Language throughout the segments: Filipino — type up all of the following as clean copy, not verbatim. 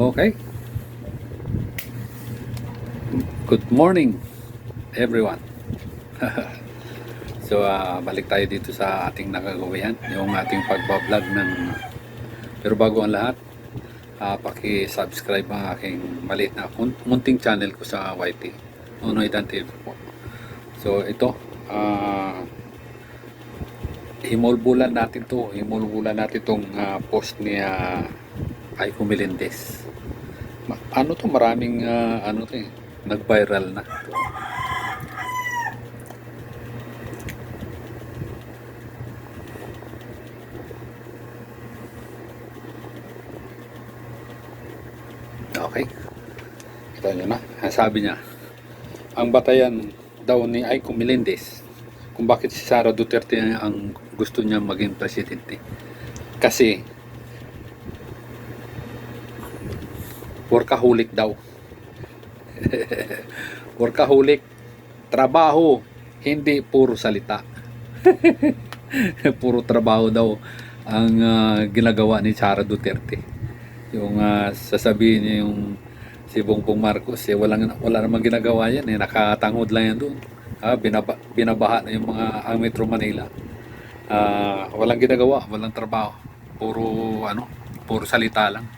Okay. Good morning, everyone. So, balik tayo dito sa ating nakagawian, yung ating pagbablog ng... Pero bago ang lahat, paki-subscribe ang aking maliit na munting channel ko sa YT, Nonoy Dan TV po. So, ito, himulbulan natin itong post ni Aiko Melendez. Ano to, maraming nag-viral na. Okay. Kita nyo na. Sabi niya, ang batayan daw ni Aiko Melendez kung bakit si Sara Duterte ang gusto niya maging presidente. Kasi workaholic daw. Workaholic, trabaho, hindi puro salita. Puro trabaho daw ang ginagawa ni Sara Duterte. Yung sasabihin niya yung si Bongbong Marcos, wala namang ginagawa yan, nakatangod lang yan doon. Binabaha na yung ang Metro Manila. Walang ginagawa, walang trabaho. Puro salita lang.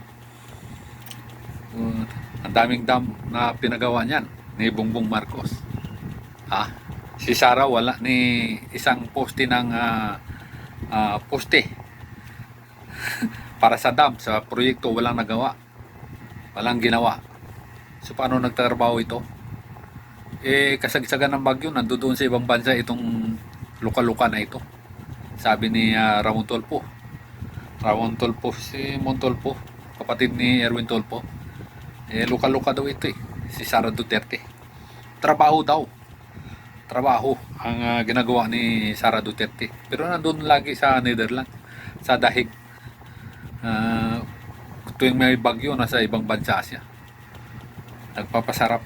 Ang daming dam na pinagawa niyan ni Bongbong Marcos. Si Sara wala ni isang poste ng poste para sa dam, sa proyekto, walang nagawa, walang ginawa. So paano nagtatrabaho ito? Kasagsagan ng bagyo, nandoon sa ibang bansa itong luka-luka na ito. Sabi ni Ramon Tulfo, si Montolpo, kapatid ni Erwin Tulfo, luka-luka daw ito si Sara Duterte. Trabaho ang ginagawa ni Sara Duterte, pero nandoon lagi sa Netherlands, sa dahig. Tuwing may bagyo, nasa ibang bansa siya, nagpapasarap,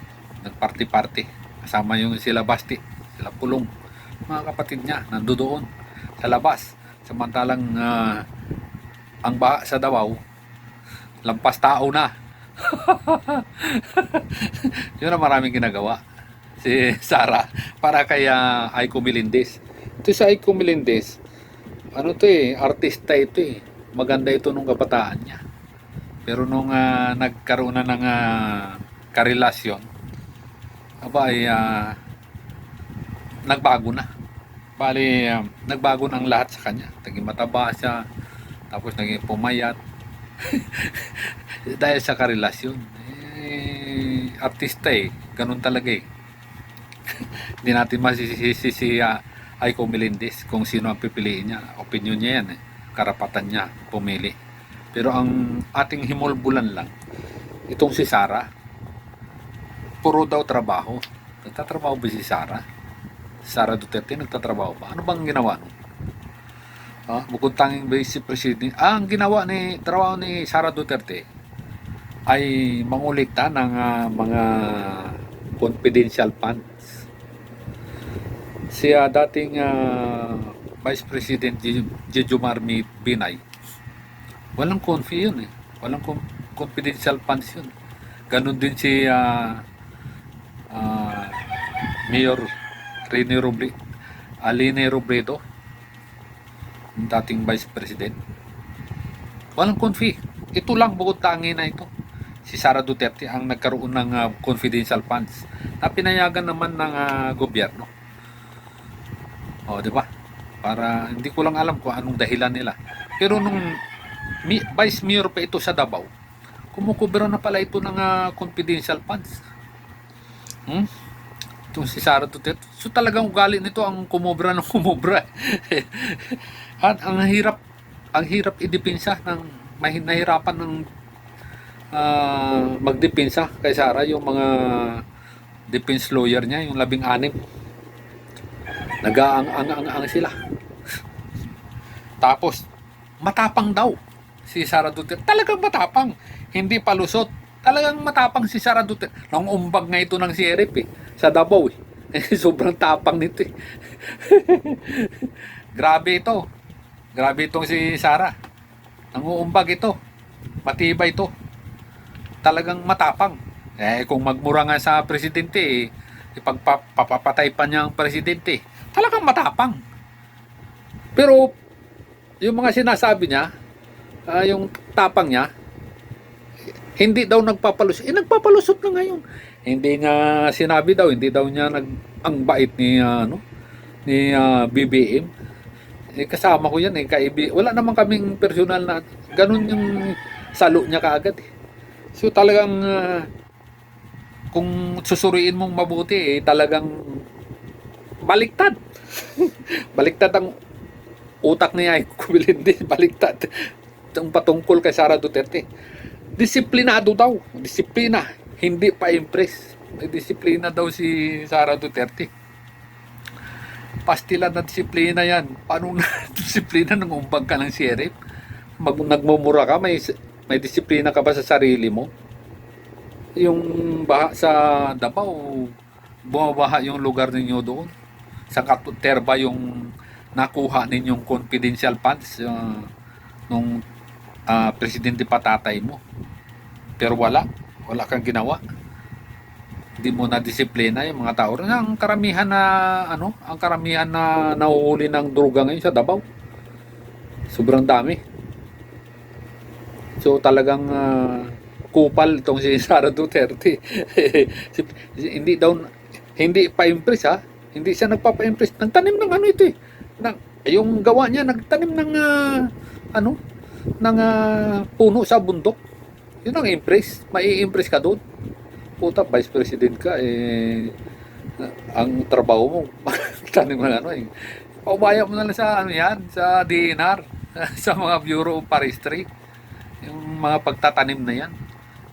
nagparty-party, kasama yung sila Basti, sila Pulong, mga kapatid niya nandoon sa labas. Samantalang ang baha sa Davao, lampas tao na. Yun ang maraming ginagawa si Sara para kay Aiko Melendez. Ito sa Aiko Melendez, artista ito maganda ito nung kabataan niya, pero nung nagkaroon na ng karelasyon, nagbago na. Nagbago na ang lahat sa kanya. Naging mataba siya, tapos naging pumayat. Dahil sa karelasyon. Artista ganun talaga Hindi natin masisisi si Aiko Melendez kung sino ang pipiliin niya. Opinion niya yan karapatan niya pumili. Pero ang ating himulbulan lang, itong si Sara, puro daw trabaho. Nagtatrabaho ba si Sara? Sara Duterte nagtatrabaho ba? Ano bang ginawa nun? Bukod tanging vice president, ang ginawa trabaho ni Sara Duterte ay mangulikta ng mga confidential funds. Siya dating Vice President Jejomar Binay, walang confi yun walang confidential funds yun. Ganon din si Mayor Aline Robredo, dating Vice President, walang confi. Ito lang, bukod tangi na ito, si Sara Duterte ang nagkaroon ng confidential funds na pinayagan naman ng gobyerno. Di ba? Para hindi ko lang alam kung anong dahilan nila. Pero nung Vice Mayor pa ito sa Davao, kumukubra na pala ito ng confidential funds. Itong si Sara Duterte, so talagang ugali nito ang kumubra ng kumubra. At ang hirap idepensa ng nahirapan ng magdepensa kay Sara yung mga defense lawyer niya, yung 16. Nag-aang sila. Tapos matapang daw si Sara Duterte. Talagang matapang, hindi palusot. Talagang matapang si Sara Duterte. Nang umbag nga ito ng sheriff sa Davao sobrang tapang nito Grabe itong si Sara. Nanguumbag ito. Matibay ito. talagang matapang. Kung magmura nga sa presidente, ipagpapatay pa niya ang presidente. Talagang matapang. Pero, yung mga sinasabi niya, yung tapang niya, hindi daw nagpapalusot. Nagpapalusot na ngayon. Hindi niya sinabi daw, hindi daw niya ang bait ni, BBM. Kasama ko yan wala naman kaming personal na ganun yung salo niya kaagad eh. So talagang kung susuriin mong mabuti talagang baliktad. Baliktad ang utak niya Kubilindi, baliktad. Ang patungkol kay Sara Duterte. Disiplinado daw, disiplina, hindi pa impress. May disiplina daw si Sara Duterte. Pastilan na disiplina yan. Paano na disiplina nung umbag ka ng sheriff? Nagmumura ka, may disiplina ka ba sa sarili mo? Yung baha sa Davao, bumabaha yung lugar ninyo doon. Sa Terba yung nakuha ninyong confidential funds nung presidente patatay mo. Pero wala kang ginawa. Hindi mo na disiplina yung mga tao. Ang karamihan na nahuhuli ng droga ngayon sa Davao. Sobrang dami. So talagang kupal itong si Sara Duterte. Hindi pa impress ha. Hindi siya nagpapa-impress. Nagtanim ng ito eh. Yung gawa niya nagtanim ng puno sa bundok. Yun ang impress. Mai-impress ka doon. Puta, vice president ka ang trabaho mo tanim ng paubaya mo na lang sa sa DNR sa mga Bureau of Forestry yung mga pagtatanim na yan.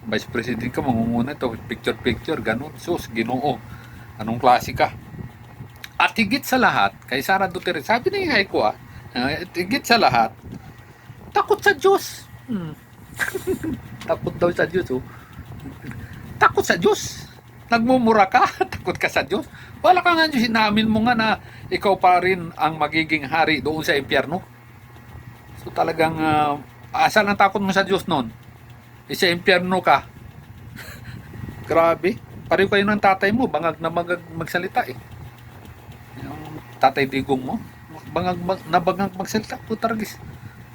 Vice president ka, mangunguna to picture ganun. Sus, Ginoo, anong klase ka? At higit sa lahat kay Sara Duterte, sabi ni Haiko higit sa lahat takot sa Diyos. Takot daw sa Diyos takot sa Diyos. Nagmumura ka, takot ka sa Diyos. Wala ka nga Diyos, inamin mo nga na ikaw pa rin ang magiging hari doon sa impyerno. So talagang, asan ang takot mo sa Diyos noon? Sa impyerno ka. Grabe. Pareho kayo ng tatay mo, bangag na magsalita eh. Yung tatay digong mo, bangag magsalita. Putargis.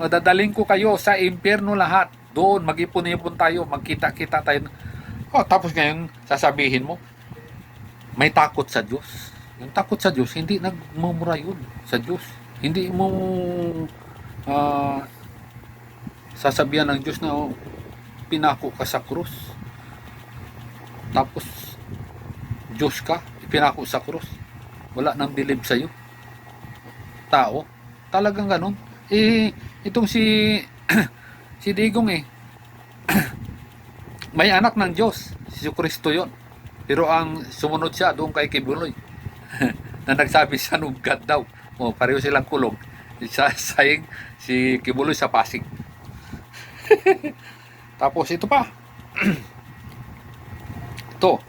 Dadaling ko kayo sa impyerno lahat. Doon, mag-ipon-ipon tayo, magkita-kita tayo. Tapos ngayon, sasabihin mo, may takot sa Diyos. Yung takot sa Diyos, hindi nagmumura yun sa Diyos. Hindi mo sasabihan ng Diyos na pinako ka sa krus. Tapos, Diyos ka, ipinako sa krus. Wala nang bilib sa'yo. Tao. Talagang ganun. Itong si Digong may anak ng Diyos, si Kristo yon. Pero ang sumunod siya doon kay Kibuloy na nagsabi sa nuggat daw. Pareho silang kulog. Sa saying si Kibuloy sa Pasig. Tapos ito pa. Ito.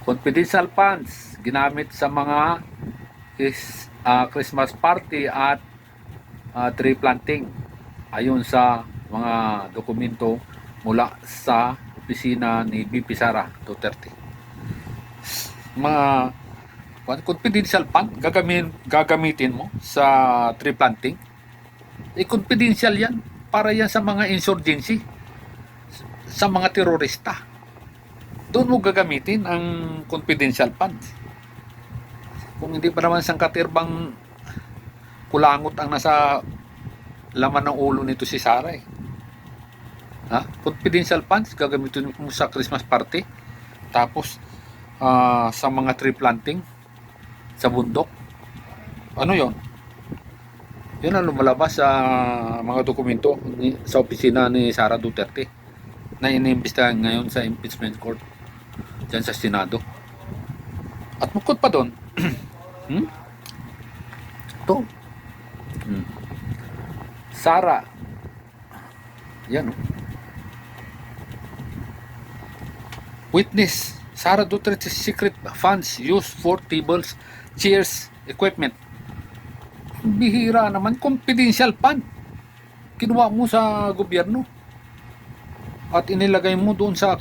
Confidential funds ginamit sa mga Christmas party at tree planting. Ayon sa mga dokumento mula sa opisina ni BP Sara Duterte. Mga confidential fund gagamitin mo sa tree planting. Confidential yan. Para yan sa mga insurgency, sa mga terorista. Doon mo gagamitin ang confidential fund. Kung hindi pa naman sangkatirbang kulangot ang nasa laman ng ulo nito si Sara confidential funds gagamitin mo sa Christmas party, tapos sa mga tree planting sa bundok. Ano yon? Yun ang lumalabas sa mga dokumento sa opisina ni Sara Duterte na iniimbestigahan ngayon sa impeachment court dyan sa Senado. At bukod pa doon ito Sara yan witness Sara Duterte's secret funds used for tables, chairs, equipment. Bihira naman, confidential fund kinuha mo sa gobyerno. at inilagay mo doon sa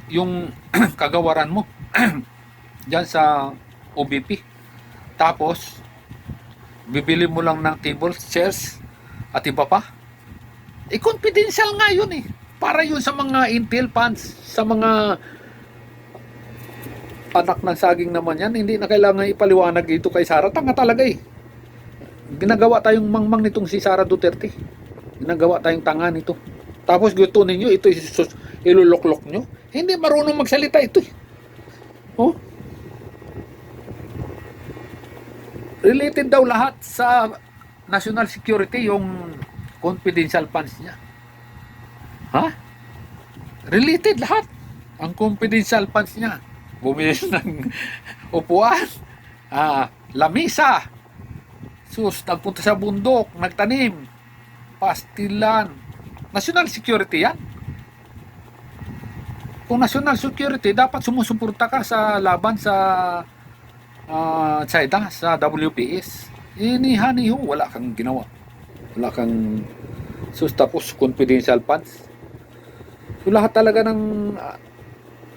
yung kagawaran mo diyan sa OBP. Tapos bibili mo lang ng tables, chairs at iba pa. Confidential nga yun para yun sa mga Intel fans, sa mga anak ng saging naman yan. Hindi na kailangan ipaliwanag dito kay Sara. Tanga talaga ginagawa tayong mangmang nitong si Sara Duterte. Ginagawa tayong tanga nito. Tapos gusto ninyo, ito iluloklok nyo. Hindi marunong magsalita ito Oh? Related daw lahat sa national security yung confidential funds niya. Ha? Related lahat. Ang confidential funds niya. Bumili ng upuan, lamisa, nagpunta sa bundok, nagtanim, pastilan. National security yan. Kung national security, dapat sumusuporta ka sa laban sa China, sa WPS. Haniho, wala kang ginawa. Wala kang tapos confidential funds. So lahat talaga ng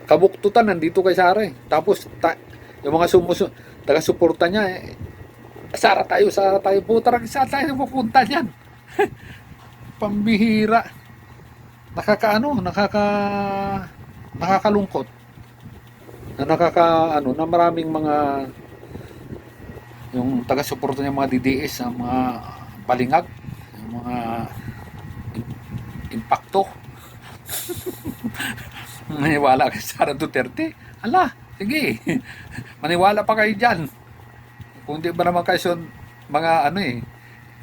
kabuktutan nandito kay Sara Tapos yung mga taga-suporta niya Sara tayo, putarang saan tayo pupunta niyan. Pambihira. Nakakalungkot. Na maraming mga yung taga-suporta niya, mga DDS, ang mga balingag, yung mga impacto. Maniwala kay Sara Duterte? Ala, sige. Maniwala pa kayo dyan. Kung di ba naman kayo mga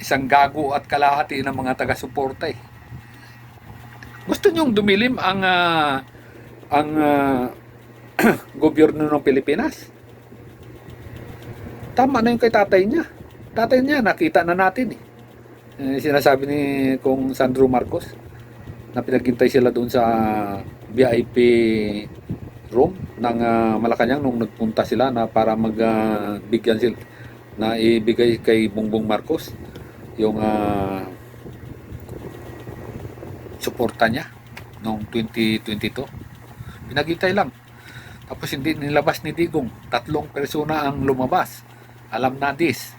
isang gago at kalahati ng mga taga-suporta Gusto nyong dumilim ang gobyerno ng Pilipinas? Tama na yung kay tatay niya. Tatay niya, nakita na natin sinasabi ni Kung Sandro Marcos na pinaghintay sila doon sa VIP room ng Malacanang nung nagpunta sila na para magbigyan sila na ibigay kay Bongbong Marcos yung suporta niya noong 2022. Pinaghintay lang. Tapos hindi nilabas ni Digong. 3 persona ang lumabas. Alam na this.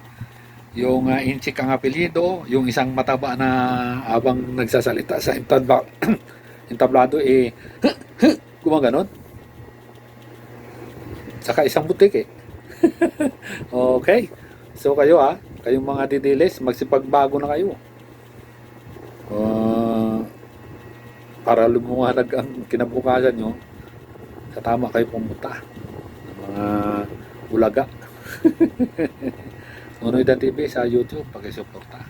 Yung Inchik ang apelyido, yung isang mataba na habang nagsasalita sa entablado gumaganon. Saka isang butik Okay. So kayo kayong mga didiles, magsipagbago na kayo. Para lumunganag ang kinabukasan nyo, sa tama kayo pumunta. Mga ulaga. Nonoy TV sa YouTube, pakisuporta.